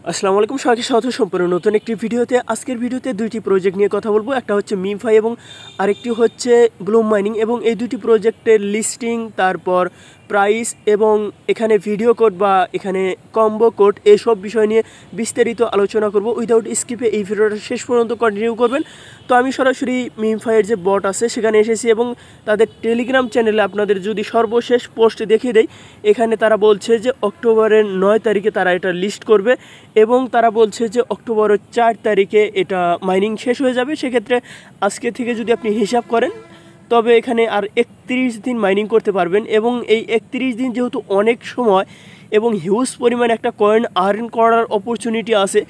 আসসালামু আলাইকুম, সবাইকে স্বাগত সম্পূর্ণ নতুন একটি ভিডিওতে। আজকের ভিডিওতে দুইটি প্রজেক্ট নিয়ে কথা বলবো। একটা হচ্ছে মিমফাই এবং আরেকটি হচ্ছে ব্লুম মাইনিং, এবং এই দুটি প্রজেক্টের লিস্টিং, তারপর প্রাইস এবং এখানে ভিডিও কোড বা এখানে কম্বো কোড, এসব বিষয় নিয়ে বিস্তারিত আলোচনা করব। উইদাউট স্কিপে এই ভিডিওটা শেষ পর্যন্ত কন্টিনিউ করবেন। তো আমি সরাসরি মিমফাইয়ের যে বট আছে সেখানে এসেছি এবং তাদের টেলিগ্রাম চ্যানেলে আপনাদের যদি সর্বশেষ পোস্ট দেখিয়ে দেয়, এখানে তারা বলছে যে অক্টোবরের 9 তারিখে তারা এটা লিস্ট করবে এবং তারা বলছে যে অক্টোবরের 4 তারিখে এটা মাইনিং শেষ হয়ে যাবে। সেক্ষেত্রে আজকে থেকে যদি আপনি হিসাব করেন, তবে এখানে আর 31 দিন মাইনিং করতে পারবেন। এবং এই 31 দিন যেহেতু অনেক সময় এবং হিউজ পরিমাণ একটা কয়েন আর্ন করার অপরচুনিটি আছে,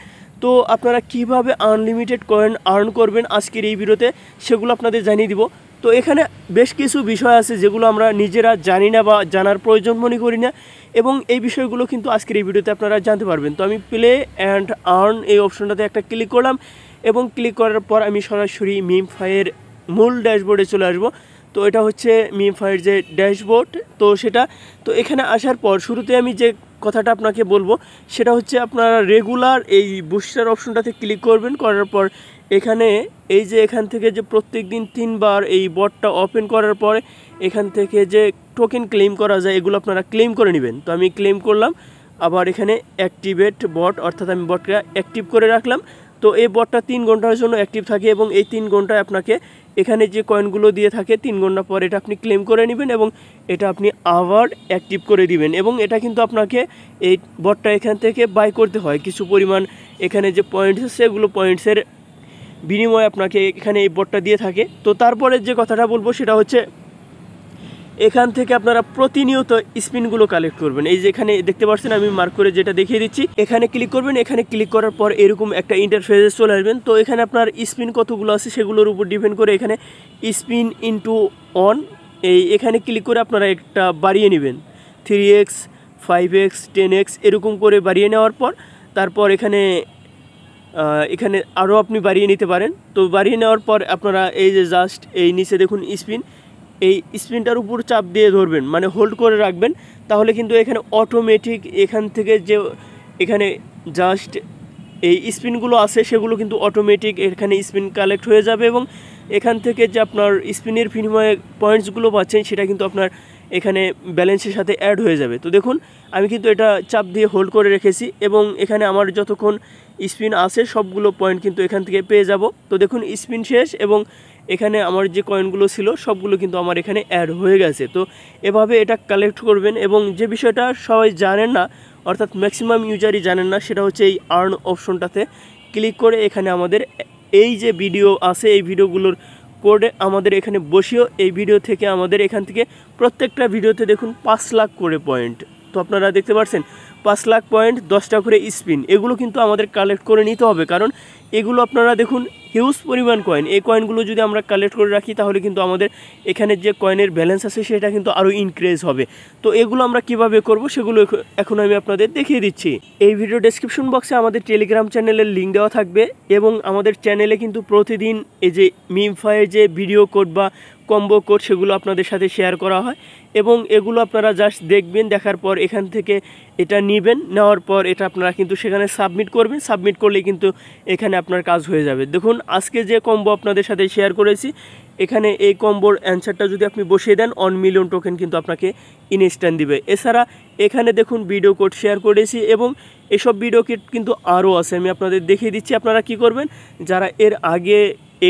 তো আপনারা কিভাবে আনলিমিটেড কয়েন আর্ন করবেন আজকের এই ভিডিওতে সেগুলো আপনাদের জানিয়ে দিব। তো এখানে বেশ কিছু বিষয় আছে যেগুলো আমরা নিজেরা জানি না বা জানার প্রয়োজন মনে করি না, এবং এই বিষয়গুলো কিন্তু আজকের এই ভিডিওতে আপনারা জানতে পারবেন। তো আমি প্লে অ্যান্ড আর্ন এই অপশনটাতে একটা ক্লিক করলাম এবং ক্লিক করার পর আমি সরাসরি মিমফাইয়ের মূল ড্যাশবোর্ডে চলে আসবো। তো এটা হচ্ছে মিমফাইয়ের যে ড্যাশবোর্ড, তো সেটা তো এখানে আসার পর শুরুতে আমি যে কথাটা আপনাকে বলবো সেটা হচ্ছে আপনারা রেগুলার এই বুস্টার অপশনটাতে ক্লিক করবেন। করার পর এখানে এই যে এখান থেকে যে প্রত্যেক দিন 3 বার এই বটটা ওপেন করার পরে এখান থেকে যে টোকেন ক্লেম করা যায়, এগুলো আপনারা ক্লেম করে নেবেন। তো আমি ক্লেম করলাম। আবার এখানে অ্যাক্টিভেট বট, অর্থাৎ আমি বটটা অ্যাক্টিভ করে রাখলাম। তো এই বটটা 3 ঘন্টার জন্য অ্যাক্টিভ থাকে এবং এই 3 ঘন্টায় আপনাকে এখানে যে কয়েনগুলো দিয়ে থাকে 3 ঘন্টা পর এটা আপনি ক্লেম করে নেবেন এবং এটা আপনি আবার অ্যাক্টিভ করে দিবেন। এবং এটা কিন্তু আপনাকে এই বটটা এখান থেকে বাই করতে হয় কিছু পরিমাণ। এখানে যে পয়েন্টস আছে এগুলো পয়েন্টসের বিনিময়ে আপনাকে এখানে এই বটটা দিয়ে থাকে। তো তারপরে যে কথাটা বলবো সেটা হচ্ছে এখান থেকে আপনারা প্রতিনিয়ত স্পিনগুলো কালেক্ট করবেন। এই যে এখানে দেখতে পাচ্ছেন আমি মার্ক করে যেটা দেখিয়ে দিচ্ছি, এখানে ক্লিক করবেন। এখানে ক্লিক করার পর এরকম একটা ইন্টারফেসে চলে আসবেন। তো এখানে আপনার স্পিন কতগুলো আছে সেগুলোর উপর ডিপেন্ড করে এখানে স্পিন ইনটু অন এখানে ক্লিক করে আপনারা একটা বাড়িয়ে নেবেন 3x 5x 10x এরকম করে বাড়িয়ে নেওয়ার পর তারপর এখানে আরও আপনি বাড়িয়ে নিতে পারেন। তো বাড়িয়ে নেওয়ার পর আপনারা এই যে জাস্ট এই নিচে দেখুন স্পিন, এই স্পিনটার উপর চাপ দিয়ে ধরবেন, মানে হোল্ড করে রাখবেন। তাহলে কিন্তু এখানে অটোমেটিক এখান থেকে যে এখানে জাস্ট এই স্পিনগুলো আছে সেগুলো কিন্তু অটোমেটিক এখানে স্পিন কালেক্ট হয়ে যাবে এবং এখান থেকে যে আপনার স্পিনের বিনিময়ে পয়েন্টসগুলো পাচ্ছেন সেটা কিন্তু আপনার এখানে ব্যালেন্সের সাথে অ্যাড হয়ে যাবে। তো দেখুন আমি কিন্তু এটা চাপ দিয়ে হোল্ড করে রেখেছি এবং এখানে আমার যতক্ষণ স্পিন আছে সবগুলো পয়েন্ট কিন্তু এখান থেকে পেয়ে যাব। তো দেখুন স্পিন শেষ এবং এখানে আমার যে কয়েনগুলো ছিল সবগুলো কিন্তু আমার এখানে অ্যাড হয়ে গেছে। তো এভাবে এটা কালেক্ট করবেন। এবং যে বিষয়টা সবাই জানেন না, অর্থাৎ ম্যাক্সিমাম ইউজারই জানেন না, সেটা হচ্ছে এই আর্ন অপশনটাতে ক্লিক করে এখানে আমাদের এই যে ভিডিও আছে এই ভিডিওগুলোর কোডে আমাদের এখানে বসিয়েও এই ভিডিও থেকে আমাদের এখান থেকে প্রত্যেকটা ভিডিওতে দেখুন 5 লাখ করে পয়েন্ট। তো আপনারা দেখতে পাচ্ছেন 5 লাখ পয়েন্ট, 10টা করে স্পিন, এগুলো কিন্তু আমাদের কালেক্ট করে নিতে হবে। কারণ এগুলো আপনারা দেখুন হিউজ পরিমাণ কয়েন, এই কয়েনগুলো যদি আমরা কালেক্ট করে রাখি তাহলে কিন্তু আমাদের এখানে যে কয়েনের ব্যালেন্স আছে সেটা কিন্তু আরও ইনক্রিজ হবে। তো এগুলো আমরা কিভাবে করব সেগুলো এখন আমি আপনাদের দেখিয়ে দিচ্ছি। এই ভিডিও ডেসক্রিপশন বক্সে আমাদের টেলিগ্রাম চ্যানেলের লিঙ্ক দেওয়া থাকবে এবং আমাদের চ্যানেলে কিন্তু প্রতিদিন এই যে মিমফাইয়ের যে ভিডিও কোড বা কম্বো কোড সেগুলো আপনাদের সাথে শেয়ার করা হয় এবং এগুলো আপনারা জাস্ট দেখবেন, দেখার পর এখান থেকে এটা নেবেন, নেওয়ার পর এটা আপনারা কিন্তু সেখানে সাবমিট করবেন। সাবমিট করলেই কিন্তু এখানে আপনার কাজ হয়ে যাবে। দেখুন আজকে যে কম্বো আপনাদের সাথে শেয়ার করেছি, এখানে এই কম্বোর অ্যান্সারটা যদি আপনি বসিয়ে দেন 1 মিলিয়ন টোকেন কিন্তু আপনাকে ইনস্ট্যান্ট দিবে। এছাড়া এখানে দেখুন ভিডিও কোড শেয়ার করেছি এবং এসব ভিডিও কোড কিন্তু আরও আছে, আমি আপনাদের দেখিয়ে দিচ্ছি। আপনারা কি করবেন, যারা এর আগে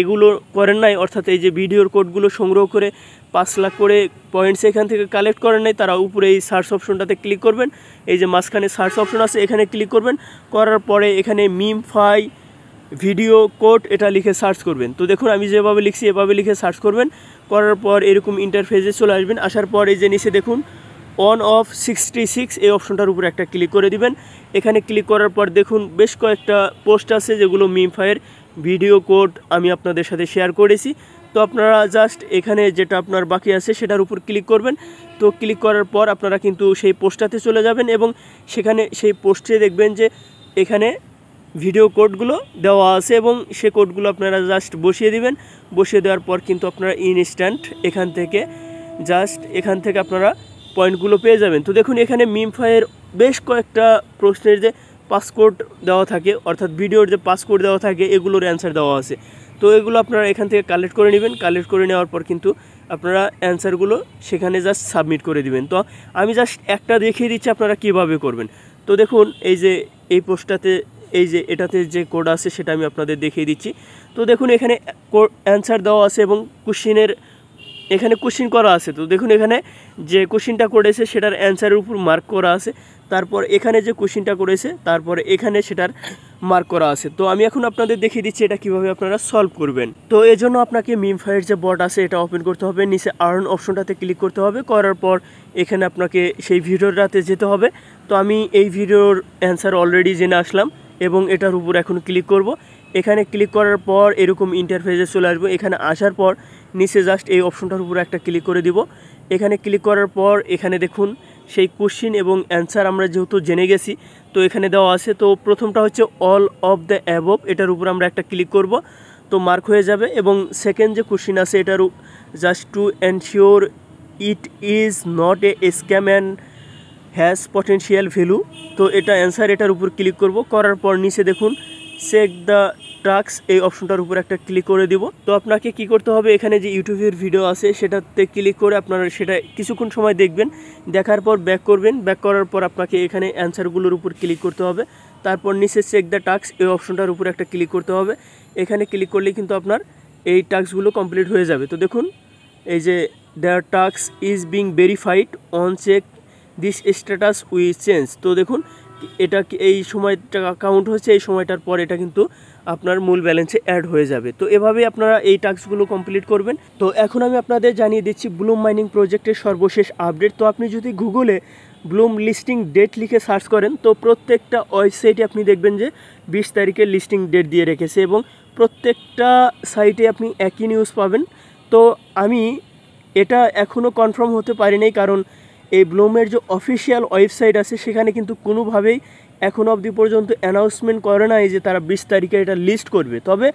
এগুলো করেন নাই, অর্থাৎ এই যে ভিডিওর কোডগুলো সংগ্রহ করে 5 লাখ করে পয়েন্টস এখান থেকে কালেক্ট করেন নাই, তারা উপরে এই সার্চ অপশনটাতে ক্লিক করবেন। এই যে মাঝখানে সার্চ অপশন আছে এখানে ক্লিক করবেন। করার পরে এখানে মিমফাই ভিডিও কোড এটা লিখে সার্চ করবেন। তো দেখুন আমি যেভাবে লিখছি এভাবে লিখে সার্চ করবেন। করার পর এরকম ইন্টারফেসে চলে আসবেন। আসার পর এই যে নিচে দেখুন অন অফ 66 এই অপশনটার উপর একটা ক্লিক করে দিবেন। এখানে ক্লিক করার পর দেখুন বেশ কয়েকটা পোস্ট আছে যেগুলো মিমফাইয়ের ভিডিও কোড আমি আপনাদের সাথে শেয়ার করেছি। তো আপনারা জাস্ট এখানে যেটা আপনার বাকি আছে সেটার উপর ক্লিক করবেন। তো ক্লিক করার পর আপনারা কিন্তু সেই পোস্টটাতে চলে যাবেন এবং সেখানে সেই পোস্টে দেখবেন যে এখানে ভিডিও কোডগুলো দেওয়া আছে এবং সে কোডগুলো আপনারা জাস্ট বসিয়ে দিবেন। বসিয়ে দেওয়ার পর কিন্তু আপনারা ইনস্ট্যান্ট এখান থেকে আপনারা পয়েন্টগুলো পেয়ে যাবেন। তো দেখুন এখানে মিমফাইয়ের বেশ কয়েকটা প্রশ্নের যে পাসকোড দেওয়া থাকে, অর্থাৎ ভিডিওর যে পাসকোড দেওয়া থাকে এগুলোর অ্যান্সার দেওয়া আছে। তো এগুলো আপনারা এখান থেকে কালেক্ট করে নেবেন। কালেক্ট করে নেওয়ার পর কিন্তু আপনারা অ্যান্সারগুলো সেখানে জাস্ট সাবমিট করে দিবেন। তো আমি জাস্ট একটা দেখিয়ে দিচ্ছি আপনারা কিভাবে করবেন। তো দেখুন এই যে এই পোস্টটাতে এই যে এটাতে যে কোড আছে সেটা আমি আপনাদের দেখিয়ে দিচ্ছি। তো দেখুন এখানে অ্যান্সার দেওয়া আছে এবং কোশ্চিনের এখানে কোশ্চিন করা আছে। তো দেখুন এখানে যে কোশ্চিনটা করেছে সেটার অ্যান্সারের উপর মার্ক করা আছে, তারপর এখানে যে কোশ্চিনটা করেছে তারপরে এখানে সেটার মার্ক করা আছে। তো আমি এখন আপনাদের দেখিয়ে দিচ্ছি এটা কিভাবে আপনারা সলভ করবেন। তো এই জন্য আপনাকে মিমফাইয়ের যে বট আছে এটা ওপেন করতে হবে, নিচে আর্ন অপশনটাতে ক্লিক করতে হবে, করার পর এখানে আপনাকে সেই ভিডিওটাতে যেতে হবে। তো আমি এই ভিডিওর অ্যান্সার অলরেডি জেনে আসলাম এবং এটার উপর এখন ক্লিক করব। এখানে ক্লিক করার পর এরকম ইন্টারফেসে চলে আসবো। এখানে আসার পর নিচে জাস্ট এই অপশনটার উপর একটা ক্লিক করে দিব। এখানে ক্লিক করার পর এখানে দেখুন সেই কোশ্চিন এবং অ্যান্সার আমরা যেহেতু জেনে গেছি তো এখানে দেওয়া আছে। তো প্রথমটা হচ্ছে অল অফ দ্য অ্যাবভ, এটার উপর আমরা একটা ক্লিক করব, তো মার্ক হয়ে যাবে। এবং সেকেন্ড যে কোশ্চিন আছে এটার just to ensure it is not a scam and has potential value, তো এটা অ্যান্সার, এটার উপর ক্লিক করব। করার পর নিচে দেখুন চেক দ্য টাস্ক, এই অপশনটার উপর একটা ক্লিক করে দিব। তো আপনাকে কি করতে হবে, এখানে যে ইউটিউবের ভিডিও আছে সেটাতে ক্লিক করে আপনারা সেটা কিছুক্ষণ সময় দেখবেন, দেখার পর ব্যাক করবেন। ব্যাক করার পর আপনাকে এখানে অ্যান্সারগুলোর উপর ক্লিক করতে হবে, তারপর নিচে চেক দ্য টাস্ক এই অপশনটার উপর একটা ক্লিক করতে হবে। এখানে ক্লিক করলেই কিন্তু আপনার এই টাস্কগুলো কমপ্লিট হয়ে যাবে। তো দেখুন এই যে the task is being verified on check this status we change, তো দেখুন এটা এই সময়টা কাউন্ট হচ্ছে, এই সময়টার পর এটা কিন্তু আপনার মূল ব্যালেন্সে অ্যাড হয়ে যাবে। তো এভাবেই আপনারা এই টাস্কগুলো কমপ্লিট করবেন। তো এখন আমি আপনাদের জানিয়ে দিচ্ছি ব্লুম মাইনিং প্রজেক্টের সর্বশেষ আপডেট। তো আপনি যদি গুগলে ব্লুম লিস্টিং ডেট লিখে সার্চ করেন তো প্রত্যেকটা ওয়েবসাইটে আপনি দেখবেন যে 20 তারিখের লিস্টিং ডেট দিয়ে রেখেছে এবং প্রত্যেকটা সাইটে আপনি একই নিউজ পাবেন। তো আমি এটা এখনও কনফার্ম হতে পারিনি, কারণ এই ব্লুমের যে অফিসিয়াল ওয়েবসাইট আছে সেখানে কিন্তু কোনোভাবেই এখনও অবধি পর্যন্ত অ্যানাউন্সমেন্ট করে নাই যে তারা 20 তারিখে এটা লিস্ট করবে। তবে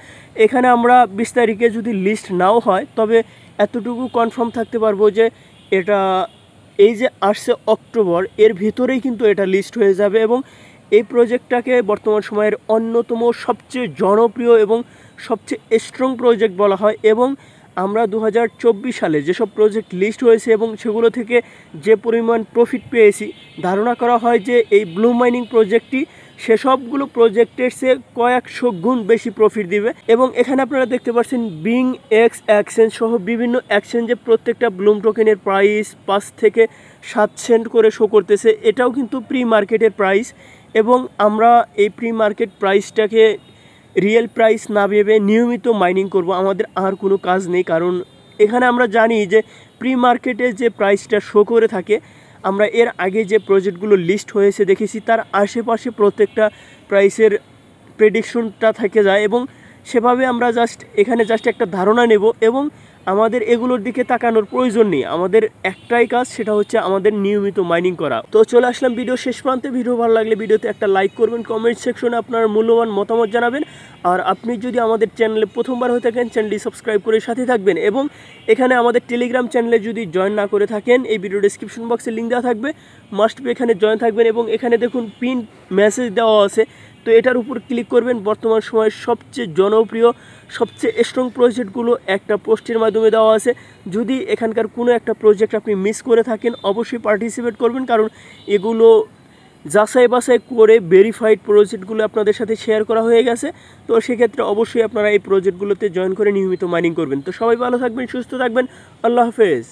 এখানে আমরা 20 তারিখে যদি লিস্ট নাও হয় তবে এতটুকু কনফার্ম থাকতে পারবো যে এটা এই যে আসছে অক্টোবর এর ভিতরেই কিন্তু এটা লিস্ট হয়ে যাবে। এবং এই প্রজেক্টটাকে বর্তমান সময়ের অন্যতম সবচেয়ে জনপ্রিয় এবং সবচেয়ে স্ট্রং প্রজেক্ট বলা হয়। এবং আমরা 2024 সালে যেসব প্রজেক্ট লিস্ট হয়েছে এবং সেগুলো থেকে যে পরিমাণ প্রফিট পেয়েছি, ধারণা করা হয় যে এই ব্লুম মাইনিং প্রজেক্টটি সেসবগুলো প্রজেক্টের চেয়ে কয়েকশো গুণ বেশি প্রফিট দিবে। এবং এখানে আপনারা দেখতে পাচ্ছেন বিং এক্স এক্সচেঞ্জ সহ বিভিন্ন এক্সচেঞ্জে প্রত্যেকটা ব্লুম টোকেনের প্রাইস 5 থেকে 7 সেন্ট করে শো করতেছে। এটাও কিন্তু প্রি মার্কেটের প্রাইস এবং আমরা এই প্রি মার্কেট প্রাইসটাকে রিয়েল প্রাইস না ভেবে নিয়মিত মাইনিং করব, আমাদের আর কোনো কাজ নেই। কারণ এখানে আমরা জানি যে প্রি মার্কেটে যে প্রাইসটা শো করে থাকে, আমরা এর আগে যে প্রজেক্টগুলো লিস্ট হয়েছে দেখেছি তার আশেপাশে প্রত্যেকটা প্রাইসের প্রেডিকশনটা থেকে যায় এবং সেভাবে আমরা এখানে জাস্ট একটা ধারণা নেব এবং আমাদের এগুলোর দিকে তাকানোর প্রয়োজন নেই। আমাদের একটাই কাজ, সেটা হচ্ছে আমাদের নিয়মিত মাইনিং করা। তো চলে আসলাম ভিডিও শেষ প্রান্তে। ভিডিও ভালো লাগলে ভিডিওতে একটা লাইক করবেন, কমেন্ট সেকশনে আপনার মূল্যবান মতামত জানাবেন। আর আপনি যদি আমাদের চ্যানেলে প্রথমবার হয়ে থাকেন চ্যানেলটি সাবস্ক্রাইব করে সাথে থাকবেন। এবং এখানে আমাদের টেলিগ্রাম চ্যানেলে যদি জয়েন না করে থাকেন এই ভিডিও ডেসক্রিপশন বক্সে লিঙ্ক দেওয়া থাকবে, মাস্ট বি এখানে জয়েন থাকবেন। এবং এখানে দেখুন পিন মেসেজ দেওয়া আছে, তো এটার উপর ক্লিক করবেন। বর্তমান সময়ের সবচেয়ে জনপ্রিয় সবচেয়ে স্ট্রং প্রজেক্টগুলো একটা পোস্টের মাধ্যমে দেওয়া আছে। যদি এখানকার কোনো একটা প্রজেক্ট আপনি মিস করে থাকেন অবশ্যই পার্টিসিপেট করবেন, কারণ এগুলো যাচাই বাছাই করে ভেরিফাইড প্রজেক্টগুলো আপনাদের সাথে শেয়ার করা হয়ে গেছে। তো সেক্ষেত্রে অবশ্যই আপনারা এই প্রজেক্টগুলোতে জয়েন করে নিয়মিত মাইনিং করবেন। তো সবাই ভালো থাকবেন, সুস্থ থাকবেন, আল্লাহ হাফেজ।